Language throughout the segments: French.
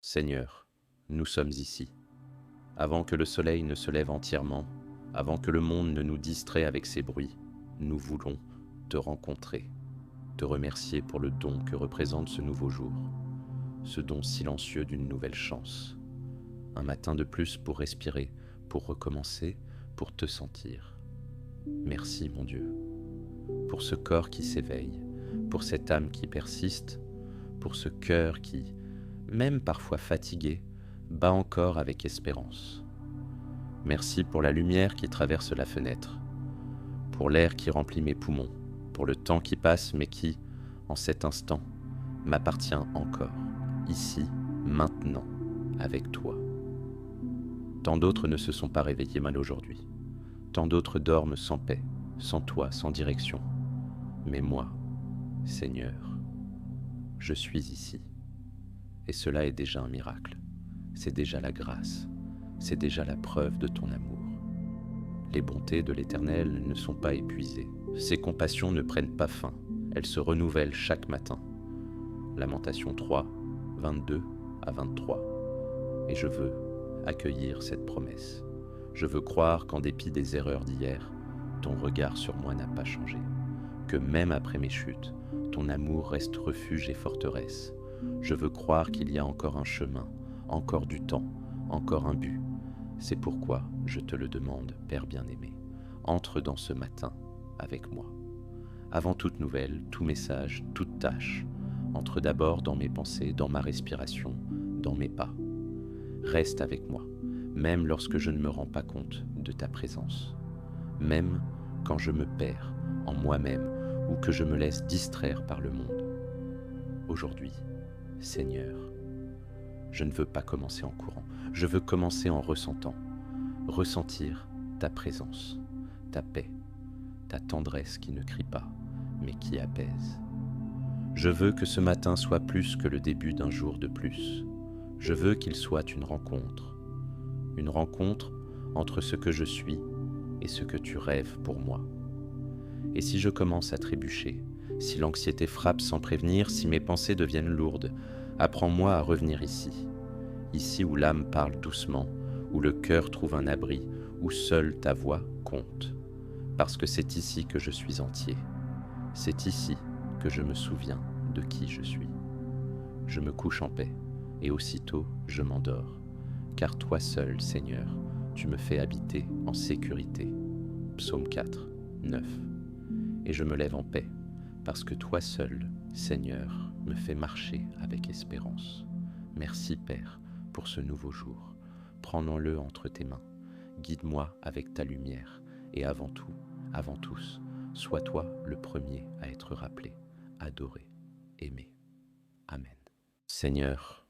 Seigneur, nous sommes ici. Avant que le soleil ne se lève entièrement, avant que le monde ne nous distrait avec ses bruits, nous voulons te rencontrer, te remercier pour le don que représente ce nouveau jour, ce don silencieux d'une nouvelle chance. Un matin de plus pour respirer, pour recommencer, pour te sentir. Merci mon Dieu, pour ce corps qui s'éveille, pour cette âme qui persiste, pour ce cœur qui, même parfois fatigué, bat encore avec espérance. Merci pour la lumière qui traverse la fenêtre, pour l'air qui remplit mes poumons, pour le temps qui passe mais qui, en cet instant, m'appartient encore, ici, maintenant, avec toi. Tant d'autres ne se sont pas réveillés mal aujourd'hui. Tant d'autres dorment sans paix, sans toi, sans direction. Mais moi, Seigneur, je suis ici. Et cela est déjà un miracle. C'est déjà la grâce. C'est déjà la preuve de ton amour. Les bontés de l'Éternel ne sont pas épuisées. Ses compassions ne prennent pas fin. Elles se renouvellent chaque matin. Lamentation 3, 22 à 23. Et je veux accueillir cette promesse. Je veux croire qu'en dépit des erreurs d'hier, ton regard sur moi n'a pas changé. Que même après mes chutes, ton amour reste refuge et forteresse. Je veux croire qu'il y a encore un chemin, encore du temps, encore un but. C'est pourquoi je te le demande, Père bien-aimé. Entre dans ce matin avec moi. Avant toute nouvelle, tout message, toute tâche, entre d'abord dans mes pensées, dans ma respiration, dans mes pas. Reste avec moi, même lorsque je ne me rends pas compte de ta présence. Même quand je me perds en moi-même ou que je me laisse distraire par le monde. Aujourd'hui, Seigneur, je ne veux pas commencer en courant, je veux commencer en ressentant. Ressentir ta présence, ta paix, ta tendresse qui ne crie pas, mais qui apaise. Je veux que ce matin soit plus que le début d'un jour de plus. Je veux qu'il soit une rencontre entre ce que je suis et ce que tu rêves pour moi. Et si je commence à trébucher, si l'anxiété frappe sans prévenir, si mes pensées deviennent lourdes, apprends-moi à revenir ici où l'âme parle doucement, où le cœur trouve un abri, où seule ta voix compte. Parce que c'est ici que je suis entier. C'est ici que je me souviens de qui je suis. Je me couche en paix, et aussitôt je m'endors. Car toi seul, Seigneur, tu me fais habiter en sécurité. Psaume 4, 9. Et je me lève en paix, parce que toi seul, Seigneur, me fais marcher avec espérance. Merci, Père, pour ce nouveau jour. Prends-le entre tes mains. Guide-moi avec ta lumière. Et avant tout, avant tous, sois toi le premier à être rappelé, adoré, aimé. Amen. Seigneur,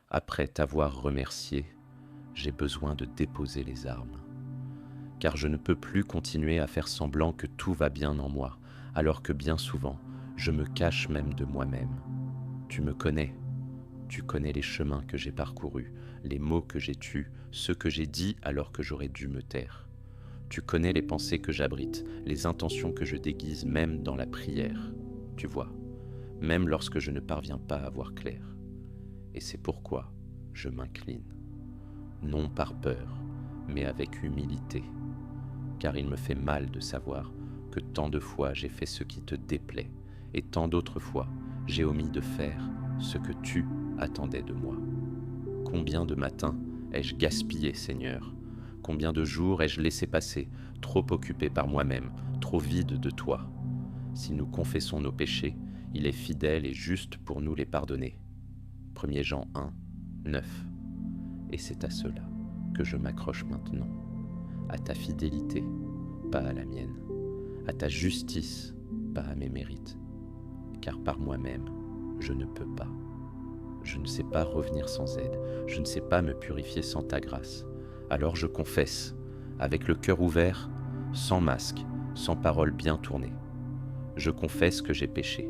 après t'avoir remercié, j'ai besoin de déposer les armes. Car je ne peux plus continuer à faire semblant que tout va bien en moi, alors que bien souvent, je me cache même de moi-même. Tu me connais, tu connais les chemins que j'ai parcourus, les mots que j'ai tus, ceux que j'ai dits alors que j'aurais dû me taire. Tu connais les pensées que j'abrite, les intentions que je déguise même dans la prière. Tu vois, même lorsque je ne parviens pas à voir clair. Et c'est pourquoi je m'incline, non par peur, mais avec humilité, car il me fait mal de savoir que tant de fois j'ai fait ce qui te déplaît, et tant d'autres fois j'ai omis de faire ce que tu attendais de moi. Combien de matins ai-je gaspillé, Seigneur? Combien de jours ai-je laissé passer, trop occupé par moi-même, trop vide de toi? Si nous confessons nos péchés, il est fidèle et juste pour nous les pardonner. 1 Jean 1, 9. Et c'est à cela que je m'accroche maintenant, à ta fidélité, pas à la mienne, à ta justice, pas à mes mérites, car par moi-même, je ne peux pas. Je ne sais pas revenir sans aide, je ne sais pas me purifier sans ta grâce. Alors je confesse, avec le cœur ouvert, sans masque, sans parole bien tournée. Je confesse que j'ai péché,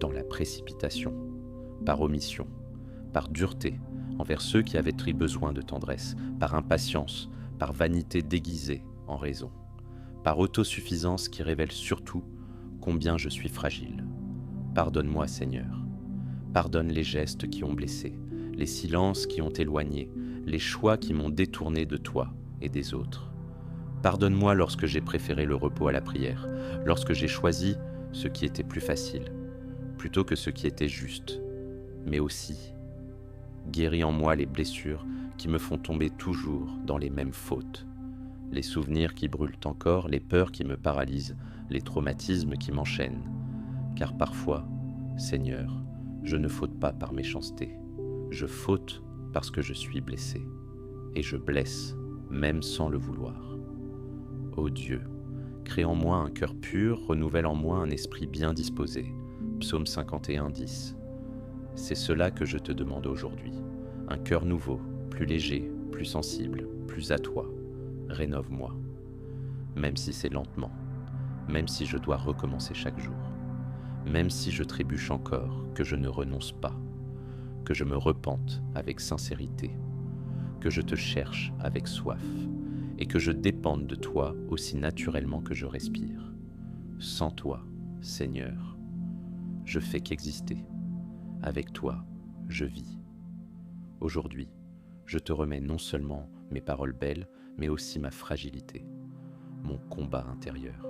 dans la précipitation, par omission, par dureté envers ceux qui avaient pris besoin de tendresse, par impatience, par vanité déguisée en raison, par autosuffisance qui révèle surtout combien je suis fragile. Pardonne-moi, Seigneur. Pardonne les gestes qui ont blessé, les silences qui ont éloigné, les choix qui m'ont détourné de toi et des autres. Pardonne-moi lorsque j'ai préféré le repos à la prière, lorsque j'ai choisi ce qui était plus facile, plutôt que ce qui était juste, mais aussi guéris en moi les blessures qui me font tomber toujours dans les mêmes fautes, les souvenirs qui brûlent encore, les peurs qui me paralysent, les traumatismes qui m'enchaînent. Car parfois, Seigneur, je ne faute pas par méchanceté, je faute parce que je suis blessé, et je blesse même sans le vouloir. Ô Dieu, crée en moi un cœur pur, renouvelle en moi un esprit bien disposé. Psaume 51, 10. C'est cela que je te demande aujourd'hui, un cœur nouveau, plus léger, plus sensible, plus à toi. Rénove-moi, même si c'est lentement, même si je dois recommencer chaque jour, même si je trébuche encore, que je ne renonce pas, que je me repente avec sincérité, que je te cherche avec soif, et que je dépende de toi aussi naturellement que je respire. Sans toi, Seigneur, je fais qu'exister. Avec toi, je vis. Aujourd'hui, je te remets non seulement mes paroles belles, mais aussi ma fragilité, mon combat intérieur,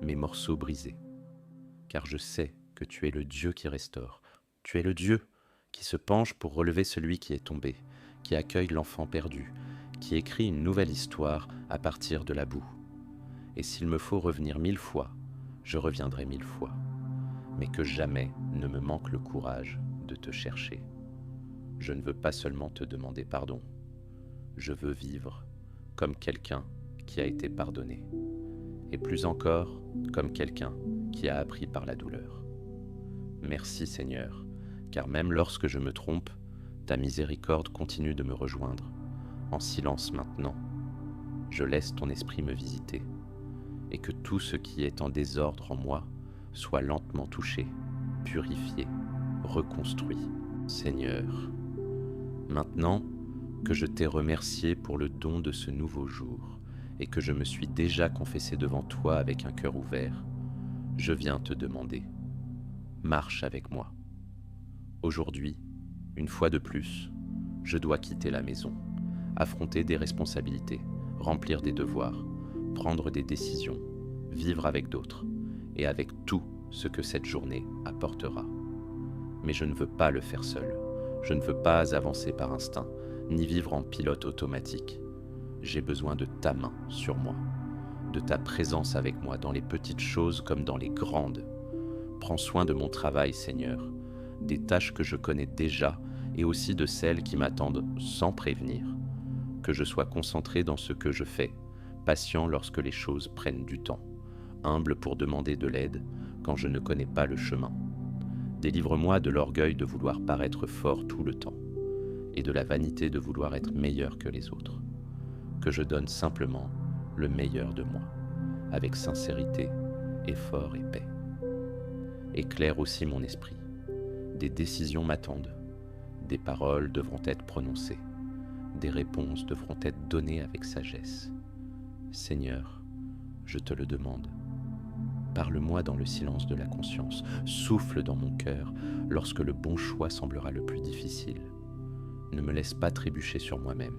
mes morceaux brisés. Car je sais que tu es le Dieu qui restaure. Tu es le Dieu qui se penche pour relever celui qui est tombé, qui accueille l'enfant perdu, qui écrit une nouvelle histoire à partir de la boue. Et s'il me faut revenir 1000 fois, je reviendrai 1000 fois. Mais que jamais ne me manque le courage de te chercher. Je ne veux pas seulement te demander pardon, je veux vivre comme quelqu'un qui a été pardonné, et plus encore comme quelqu'un qui a appris par la douleur. Merci Seigneur, car même lorsque je me trompe, ta miséricorde continue de me rejoindre. En silence maintenant, je laisse ton esprit me visiter, et que tout ce qui est en désordre en moi soit lentement touché, purifié, reconstruit. Seigneur, maintenant que je t'ai remercié pour le don de ce nouveau jour et que je me suis déjà confessé devant toi avec un cœur ouvert, je viens te demander, marche avec moi. Aujourd'hui, une fois de plus, je dois quitter la maison, affronter des responsabilités, remplir des devoirs, prendre des décisions, vivre avec d'autres et avec tout ce que cette journée apportera. Mais je ne veux pas le faire seul. Je ne veux pas avancer par instinct, ni vivre en pilote automatique. J'ai besoin de ta main sur moi, de ta présence avec moi dans les petites choses comme dans les grandes. Prends soin de mon travail, Seigneur, des tâches que je connais déjà et aussi de celles qui m'attendent sans prévenir. Que je sois concentré dans ce que je fais, patient lorsque les choses prennent du temps, humble pour demander de l'aide quand je ne connais pas le chemin. Délivre-moi de l'orgueil de vouloir paraître fort tout le temps, et de la vanité de vouloir être meilleur que les autres. Que je donne simplement le meilleur de moi, avec sincérité, effort et paix. Éclaire aussi mon esprit. Des décisions m'attendent, des paroles devront être prononcées, des réponses devront être données avec sagesse. Seigneur, je te le demande. Parle-moi dans le silence de la conscience, souffle dans mon cœur lorsque le bon choix semblera le plus difficile. Ne me laisse pas trébucher sur moi-même.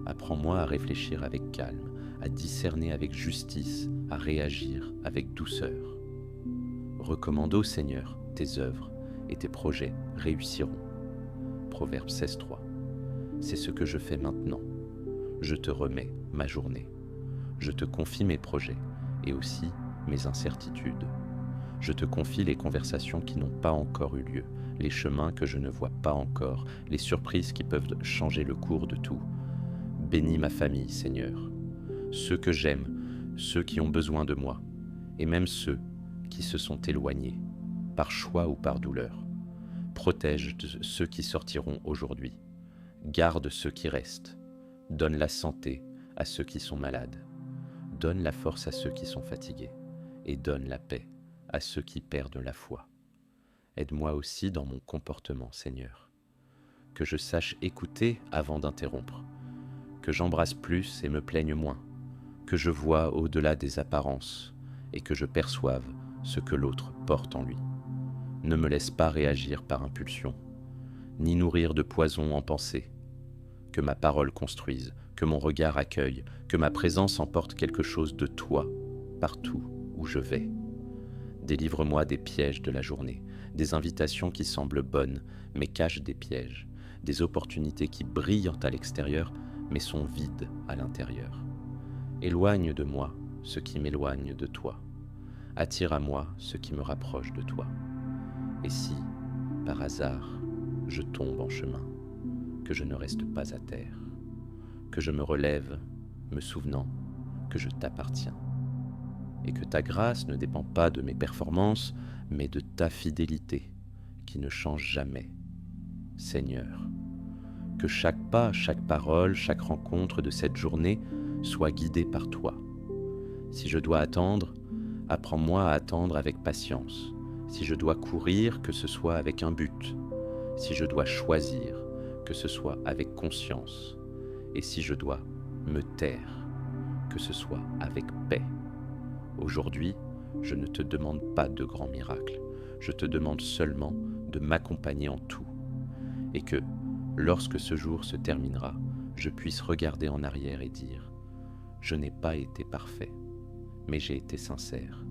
Apprends-moi à réfléchir avec calme, à discerner avec justice, à réagir avec douceur. Recommande au Seigneur tes œuvres et tes projets réussiront. Proverbe 16.3. C'est ce que je fais maintenant. Je te remets ma journée. Je te confie mes projets et aussi mes incertitudes. Je te confie les conversations qui n'ont pas encore eu lieu, les chemins que je ne vois pas encore, les surprises qui peuvent changer le cours de tout. Bénis ma famille, Seigneur, ceux que j'aime, ceux qui ont besoin de moi, et même ceux qui se sont éloignés, par choix ou par douleur. Protège ceux qui sortiront aujourd'hui. Garde ceux qui restent. Donne la santé à ceux qui sont malades. Donne la force à ceux qui sont fatigués. Et donne la paix à ceux qui perdent la foi. Aide-moi aussi dans mon comportement, Seigneur. Que je sache écouter avant d'interrompre. Que j'embrasse plus et me plaigne moins. Que je vois au-delà des apparences et que je perçoive ce que l'autre porte en lui. Ne me laisse pas réagir par impulsion. ni nourrir de poison en pensée. Que ma parole construise, que mon regard accueille, que ma présence emporte quelque chose de toi, partout où je vais. Délivre-moi des pièges de la journée, des invitations qui semblent bonnes, mais cachent des pièges, des opportunités qui brillent à l'extérieur, mais sont vides à l'intérieur. Éloigne de moi ce qui m'éloigne de toi. Attire à moi ce qui me rapproche de toi. Et si, par hasard, je tombe en chemin, que je ne reste pas à terre, que je me relève, me souvenant que je t'appartiens, et que ta grâce ne dépend pas de mes performances, mais de ta fidélité, qui ne change jamais. Seigneur, que chaque pas, chaque parole, chaque rencontre de cette journée soit guidée par toi. Si je dois attendre, apprends-moi à attendre avec patience. Si je dois courir, que ce soit avec un but. Si je dois choisir, que ce soit avec conscience. Et si je dois me taire, que ce soit avec paix. Aujourd'hui, je ne te demande pas de grands miracles. Je te demande seulement de m'accompagner en tout. Et que, lorsque ce jour se terminera, je puisse regarder en arrière et dire « Je n'ai pas été parfait, mais j'ai été sincère.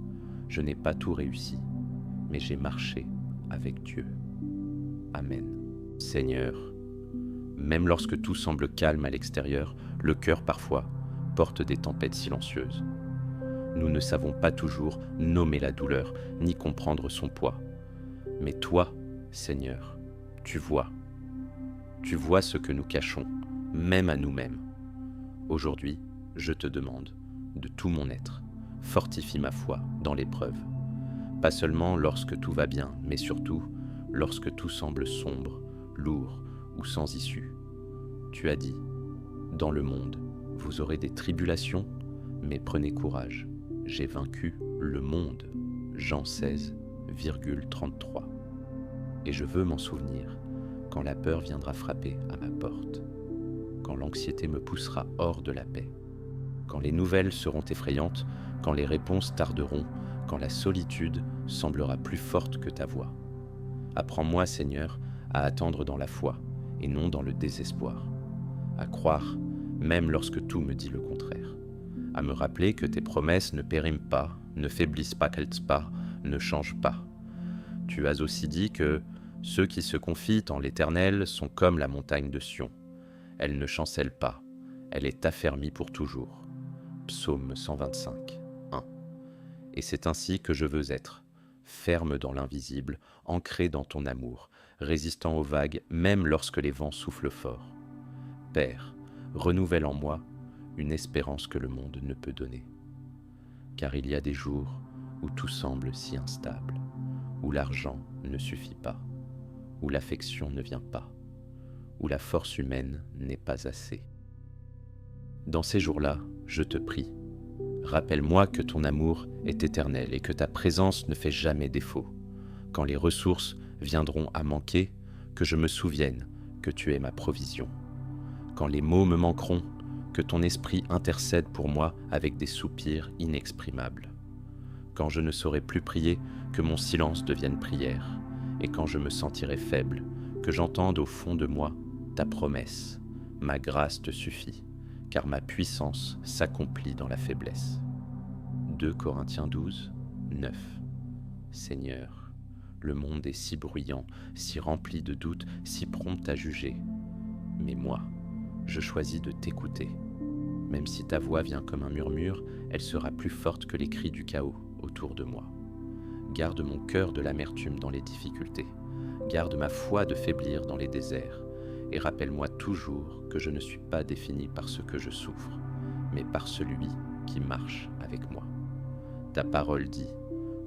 Je n'ai pas tout réussi, mais j'ai marché avec Dieu. Amen. Seigneur, même lorsque tout semble calme à l'extérieur, le cœur parfois porte des tempêtes silencieuses. Nous ne savons pas toujours nommer la douleur, ni comprendre son poids. Mais toi, Seigneur, tu vois. Tu vois ce que nous cachons, même à nous-mêmes. Aujourd'hui, je te demande, de tout mon être, fortifie ma foi dans l'épreuve. Pas seulement lorsque tout va bien, mais surtout lorsque tout semble sombre, lourd ou sans issue. Tu as dit, dans le monde, vous aurez des tribulations, mais prenez courage. J'ai vaincu le monde. Jean 16,33. Et je veux m'en souvenir quand la peur viendra frapper à ma porte, quand l'anxiété me poussera hors de la paix, quand les nouvelles seront effrayantes, quand les réponses tarderont, quand la solitude semblera plus forte que ta voix. Apprends-moi, Seigneur, à attendre dans la foi et non dans le désespoir, à croire même lorsque tout me dit le contraire, à me rappeler que tes promesses ne périment pas, ne faiblissent pas, ne changent pas. Tu as aussi dit que ceux qui se confient en l'Éternel sont comme la montagne de Sion. Elle ne chancelle pas, elle est affermie pour toujours. Psaume 125, 1. Et c'est ainsi que je veux être, ferme dans l'invisible, ancré dans ton amour, résistant aux vagues même lorsque les vents soufflent fort. Père, renouvelle en moi une espérance que le monde ne peut donner. Car il y a des jours où tout semble si instable, où l'argent ne suffit pas, où l'affection ne vient pas, où la force humaine n'est pas assez. Dans ces jours-là, je te prie, rappelle-moi que ton amour est éternel et que ta présence ne fait jamais défaut. Quand les ressources viendront à manquer, que je me souvienne que tu es ma provision. Quand les mots me manqueront, que ton esprit intercède pour moi avec des soupirs inexprimables. Quand je ne saurai plus prier, que mon silence devienne prière. Et quand je me sentirai faible, que j'entende au fond de moi ta promesse. Ma grâce te suffit, car ma puissance s'accomplit dans la faiblesse. 2 Corinthiens 12, 9. Seigneur, le monde est si bruyant, si rempli de doutes, si prompt à juger. Mais moi, je choisis de t'écouter. Même si ta voix vient comme un murmure, elle sera plus forte que les cris du chaos autour de moi. Garde mon cœur de l'amertume dans les difficultés. Garde ma foi de faiblir dans les déserts. Et rappelle-moi toujours que je ne suis pas défini par ce que je souffre, mais par celui qui marche avec moi. Ta parole dit,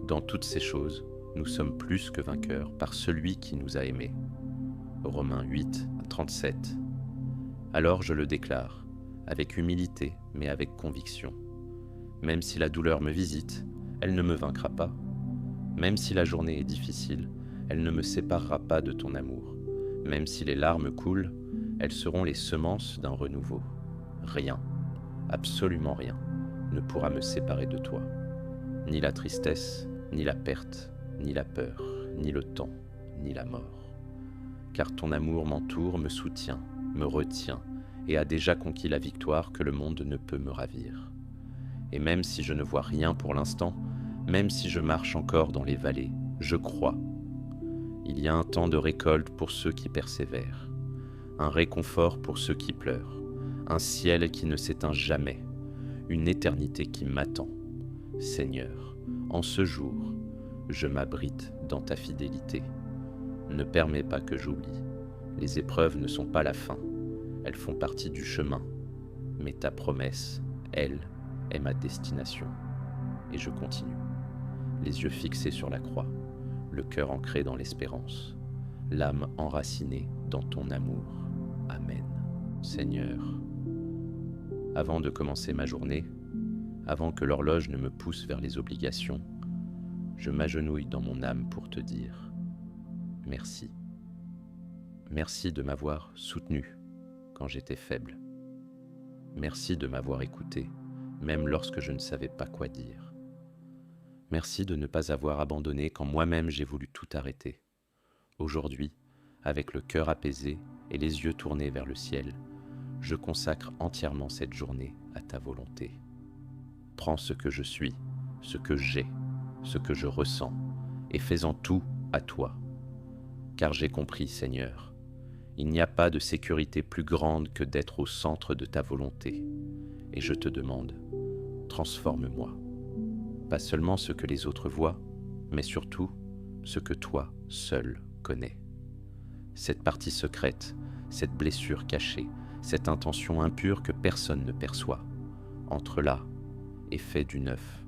dans toutes ces choses, nous sommes plus que vainqueurs par celui qui nous a aimés. Romains 8, 37. Alors je le déclare, avec humilité mais avec conviction. Même si la douleur me visite, elle ne me vaincra pas. Même si la journée est difficile, elle ne me séparera pas de ton amour. Même si les larmes coulent, elles seront les semences d'un renouveau. Rien, absolument rien, ne pourra me séparer de toi. Ni la tristesse, ni la perte, ni la peur, ni le temps, ni la mort. car ton amour m'entoure, me soutient, me retient, et a déjà conquis la victoire que le monde ne peut me ravir. Et même si je ne vois rien pour l'instant, même si je marche encore dans les vallées, je crois. Il y a un temps de récolte pour ceux qui persévèrent, un réconfort pour ceux qui pleurent, un ciel qui ne s'éteint jamais, une éternité qui m'attend. Seigneur, en ce jour, je m'abrite dans ta fidélité. Ne permets pas que j'oublie. Les épreuves ne sont pas la fin, elles font partie du chemin. Mais ta promesse, elle, est ma destination. Et je continue, les yeux fixés sur la croix, le cœur ancré dans l'espérance, l'âme enracinée dans ton amour. Amen. Seigneur, avant de commencer ma journée, avant que l'horloge ne me pousse vers les obligations, je m'agenouille dans mon âme pour te dire merci. Merci de m'avoir soutenu quand j'étais faible. Merci de m'avoir écouté, même lorsque je ne savais pas quoi dire. Merci de ne pas avoir abandonné quand moi-même j'ai voulu tout arrêter. Aujourd'hui, avec le cœur apaisé et les yeux tournés vers le ciel, je consacre entièrement cette journée à ta volonté. Prends ce que je suis, ce que j'ai, ce que je ressens, et fais-en tout à toi. Car j'ai compris, Seigneur, il n'y a pas de sécurité plus grande que d'être au centre de ta volonté. Et je te demande, transforme-moi. Pas seulement ce que les autres voient, mais surtout ce que toi seul connais. Cette partie secrète, cette blessure cachée, cette intention impure que personne ne perçoit, entre là et fais du neuf.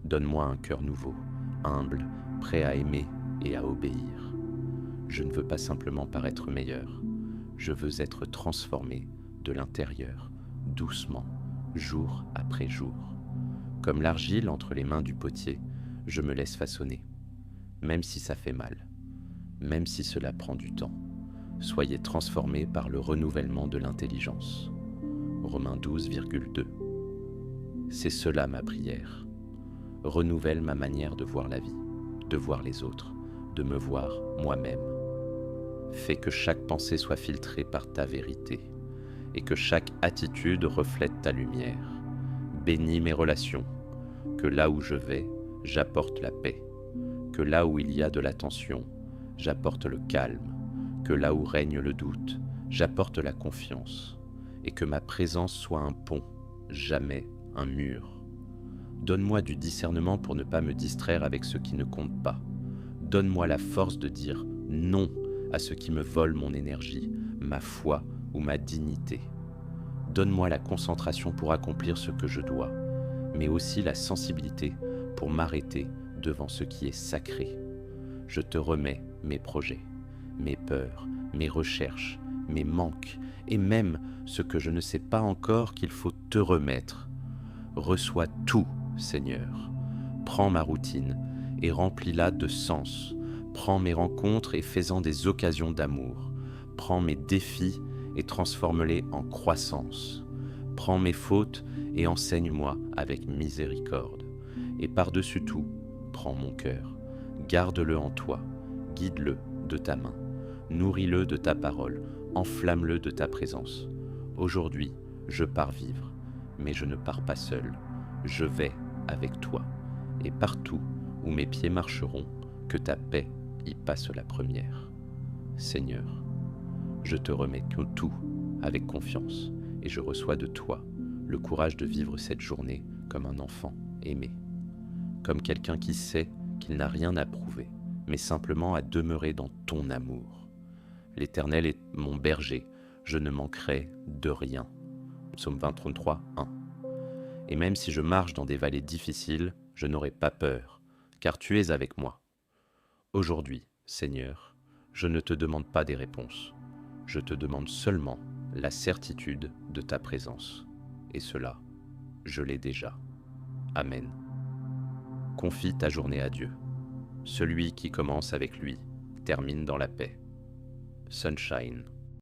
Donne-moi un cœur nouveau, humble, prêt à aimer et à obéir. Je ne veux pas simplement paraître meilleur, je veux être transformé de l'intérieur, doucement, jour après jour. Comme l'argile entre les mains du potier, je me laisse façonner, même si ça fait mal, même si cela prend du temps. Soyez transformés par le renouvellement de l'intelligence. Romains 12,2. C'est cela ma prière. Renouvelle ma manière de voir la vie, de voir les autres, de me voir moi-même. Fais que chaque pensée soit filtrée par ta vérité et que chaque attitude reflète ta lumière. Bénis mes relations, que là où je vais, j'apporte la paix, que là où il y a de la tension, j'apporte le calme, que là où règne le doute, j'apporte la confiance, et que ma présence soit un pont, jamais un mur. Donne-moi du discernement pour ne pas me distraire avec ce qui ne compte pas. Donne-moi la force de dire non à ce qui me vole mon énergie, ma foi ou ma dignité. Donne-moi la concentration pour accomplir ce que je dois, mais aussi la sensibilité pour m'arrêter devant ce qui est sacré. Je te remets mes projets, mes peurs, mes recherches, mes manques, et même ce que je ne sais pas encore qu'il faut te remettre. Reçois tout, Seigneur. Prends ma routine et remplis-la de sens. Prends mes rencontres et fais-en des occasions d'amour. Prends mes défis et transforme-les en croissance. Prends mes fautes et enseigne-moi avec miséricorde. Et par-dessus tout, prends mon cœur. Garde-le en toi, guide-le de ta main. Nourris-le de ta parole, enflamme-le de ta présence. Aujourd'hui, je pars vivre, mais je ne pars pas seul. Je vais avec toi, et partout où mes pieds marcheront, que ta paix y passe la première. Seigneur, je te remets tout avec confiance, et je reçois de toi le courage de vivre cette journée comme un enfant aimé, comme quelqu'un qui sait qu'il n'a rien à prouver, mais simplement à demeurer dans ton amour. L'Éternel est mon berger, je ne manquerai de rien. Psaume 23, 1. Et même si je marche dans des vallées difficiles, je n'aurai pas peur, car tu es avec moi. Aujourd'hui, Seigneur, je ne te demande pas des réponses, je te demande seulement la certitude de ta présence. Et cela, je l'ai déjà. Amen. Confie ta journée à Dieu. Celui qui commence avec lui termine dans la paix. Sunshine.